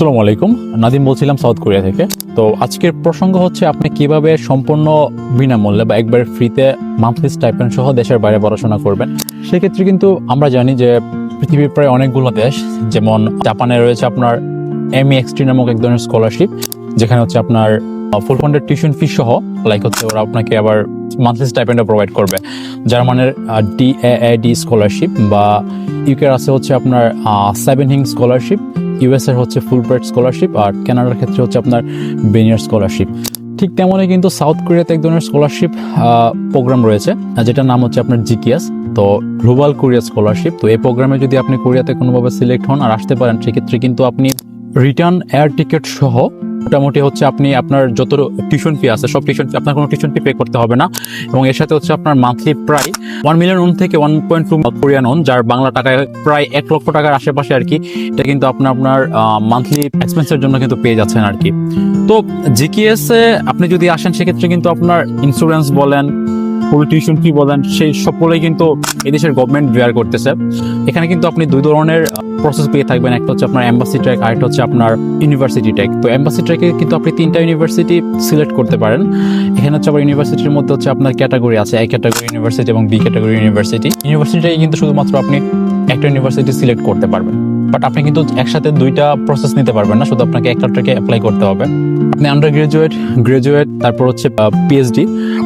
আসসালামু আলাইকুম, নাদিম বলছিলাম সাউথ কোরিয়া থেকে। তো আজকের প্রসঙ্গ হচ্ছে আপনি কিভাবে সম্পূর্ণ বিনামূল্যে বা একবার ফ্রিতে মান্থলি স্টাইপেন্ড সহ দেশের বাইরে পড়াশোনা করবেন। সেক্ষেত্রে কিন্তু আমরা জানি যে পৃথিবীর প্রায় অনেকগুলো দেশ, যেমন জাপানে রয়েছে আপনার MEXT নামক এক ধরনের স্কলারশিপ, যেখানে হচ্ছে আপনার ফুল ফান্ডেড টিউশন ফি সহ ওরা আপনাকে আবার মান্থলি স্টাইপেন্ডও প্রোভাইড করবে। জার্মানের DAAD স্কলারশিপ, বা ইউকের আছে হচ্ছে আপনার 7 হিং স্কলারশিপ, US এর হচ্ছে ফুল ব্রাইট স্কলারশিপ, আর কানাডার ক্ষেত্রে হচ্ছে আপনার বেনিয়ার স্কলারশিপ। ঠিক তেমনই কিন্তু সাউথ কোরিয়াতে এক ধরনের স্কলারশিপ প্রোগ্রাম রয়েছে, যেটার নাম হচ্ছে আপনার GKS, তো গ্লোবাল কোরিয়া স্কলারশিপ। তো এই প্রোগ্রামে যদি আপনি কোরিয়াতে কোনোভাবে সিলেক্ট হন আর আসতে পারেন, সেক্ষেত্রে কিন্তু আপনি রিটার্ন এয়ার টিকিট সহ মোটামুটি হচ্ছে আপনি আপনার যত টিউশন ফি আছে সব টিউশন ফি, আপনার কোনো টিউশন ফি পে করতে হবে না। এবং এর সাথে হচ্ছে আপনার মান্থলি প্রায় 1 মিলিয়ন ওন থেকে 1.2 কোরিয়ান ওন, যার বাংলা টাকায় প্রায় 1 লক্ষ টাকার আশেপাশে আর কি। এটা কিন্তু আপনার মান্থলি এক্সপেন্সের জন্য কিন্তু পেয়ে যাচ্ছেন আর কি। তো GKS এ আপনি যদি আসেন, সেক্ষেত্রে কিন্তু আপনার ইন্স্যুরেন্স বলেন, পুরো টিউশন ফি বলেন, সেই সকলেই কিন্তু এদেশের গভর্নমেন্ট বেয়ার করতেছে। এখানে কিন্তু আপনি দুই ধরনের প্রসেস পেয়ে থাকবেন, একটা হচ্ছে আপনার এম্বাসি ট্র্যাক, আর একটা হচ্ছে আপনার ইউনিভার্সিটি ট্র্যাক। তো এম্বাসি ট্র্যাকে কিন্তু আপনি 3টা ইউনিভার্সিটি সিলেক্ট করতে পারেন। এখানে হচ্ছে আবার ইউনিভার্সিটির মধ্যে হচ্ছে আপনার ক্যাটাগরি আছে, A ক্যাটাগরি ইউনিভার্সিটি এবং B ক্যাটাগরি ইউনিভার্সিটি। ইউনিভার্সিটিটাই কিন্তু শুধুমাত্র আপনি একটা ইউনিভার্সিটি সিলেক্ট করতে পারবেন, বাট আপনি কিন্তু একসাথে 2টা প্রসেস নিতে পারবেন না, শুধু আপনাকে একটা ট্র্যাকে অ্যাপ্লাই করতে হবে। আপনি আন্ডার গ্রাজুয়েট, তারপর হচ্ছে PhD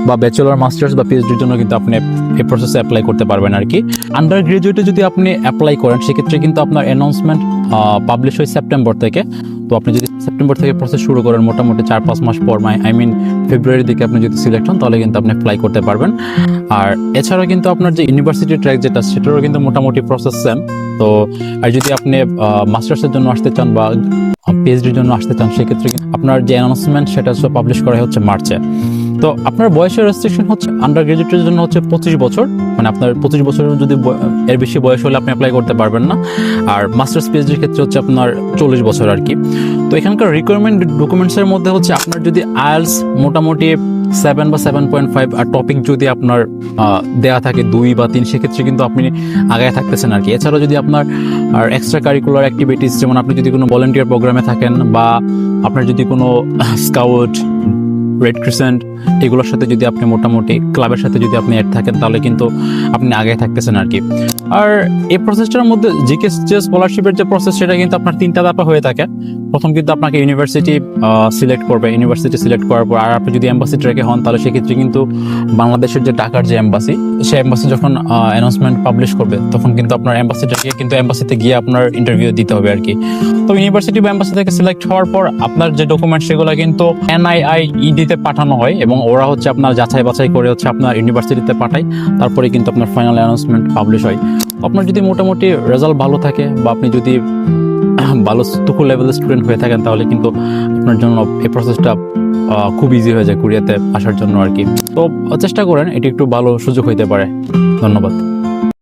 বা ব্যাচেলর, মাস্টার্স বা PhDর জন্য কিন্তু আপনি এই প্রসেসে অ্যাপ্লাই করতে পারবেন আর কি। আন্ডার গ্রাজুয়েটে যদি আপনি অ্যাপ্লাই করেন, সেক্ষেত্রে কিন্তু আপনার অ্যানাউন্সমেন্ট পাবলিশ হয় সেপ্টেম্বর থেকে। তো আপনি যদি সেপ্টেম্বর থেকে প্রসেস শুরু করেন, মোটামুটি 4-5 মাস পর, ফেব্রুয়ারির দিকে আপনি যদি সিলেক্ট হন, তাহলে কিন্তু আপনি অ্যাপ্লাই করতে পারবেন। আর এছাড়াও কিন্তু আপনার যে ইউনিভার্সিটি ট্র্যাক যেটা, সেটারও কিন্তু মোটামুটি প্রসেস সেম। তো আর যদি আপনি মাস্টার্সের জন্য আসতে চান বা PhDর জন্য আসতে চান, সেক্ষেত্রে আপনার যে অ্যানাউন্সমেন্ট সেটা পাবলিশ করা হচ্ছে মার্চে। তো আপনার বয়সের রেস্ট্রিকশন হচ্ছে আন্ডার গ্রাজুয়েটের জন্য হচ্ছে 25 বছর, আপনার 25 বছরের যদি এর বেশি বয়স হলে আপনি অ্যাপ্লাই করতে পারবেন না। আর মাস্টার্স PhDর ক্ষেত্রে হচ্ছে আপনার 40 বছর আর কি। তো এখানকার রিকোয়ারমেন্ট ডকুমেন্টসের মধ্যে হচ্ছে আপনার যদি IELTS মোটামুটি 7 বা 7.5 আর টপিক যদি আপনার দেয়া থাকে 2 বা 3, সেক্ষেত্রে কিন্তু আপনি আগায় থাকতেছেন আর কি। এছাড়াও যদি আপনার আর এক্সট্রা কারিকুলার অ্যাক্টিভিটিস, যেমন আপনি যদি কোনো ভলান্টিয়ার প্রোগ্রামে থাকেন, বা আপনার যদি কোনো স্কাউট, রেড ক্রিসেন্ট, এগুলোর সাথে যদি আপনি মোটামুটি ক্লাবের সাথে যদি আপনি অ্যাড থাকেন, তাহলে কিন্তু আপনি আগে থাকতেছেন আর কি। আর এই প্রসেসটার মধ্যে GKS যে স্কলারশিপের যে প্রসেস, সেটা কিন্তু আপনার 3টা ধাপে হয়ে থাকে। প্রথম কিন্তু আপনাকে ইউনিভার্সিটি সিলেক্ট করবে, ইউনিভার্সিটি সিলেক্ট করার পর, আর আপনি যদি এম্বাসি ট্র্যাকে হন, তাহলে সেক্ষেত্রে কিন্তু বাংলাদেশের যে ঢাকার যে এম্বাসি, সেই এম্বাসি যখন অ্যানাউন্সমেন্ট পাবলিশ করবে, তখন কিন্তু আপনার এম্বাসি ট্র্যাকে কিন্তু এম্বাসিতে গিয়ে আপনার ইন্টারভিউ দিতে হবে আর কি। তো ইউনিভার্সিটি বা এম্বাসি থেকে সিলেক্ট হওয়ার পর আপনার যে ডকুমেন্ট, সেগুলো কিন্তু NIIED-তে পাঠানো হয়, এবং ওরা হচ্ছে আপনার যাচাই বাছাই করে হচ্ছে আপনার ইউনিভার্সিটিতে পাঠায়। তারপরে কিন্তু আপনার ফাইনাল অ্যানাউন্সমেন্ট পাবলিশ হয়। আপনার যদি মোটামুটি রেজাল্ট ভালো থাকে, বা আপনি যদি ভালো তুকু লেভেলের স্টুডেন্ট হয়ে থাকেন, তাহলে কিন্তু আপনার জন্য এই প্রসেসটা খুব ইজি হয়ে যায় কোরিয়াতে আসার জন্য আর কি। তো চেষ্টা করেন, এটি একটু ভালো সুযোগ হইতে পারে। ধন্যবাদ।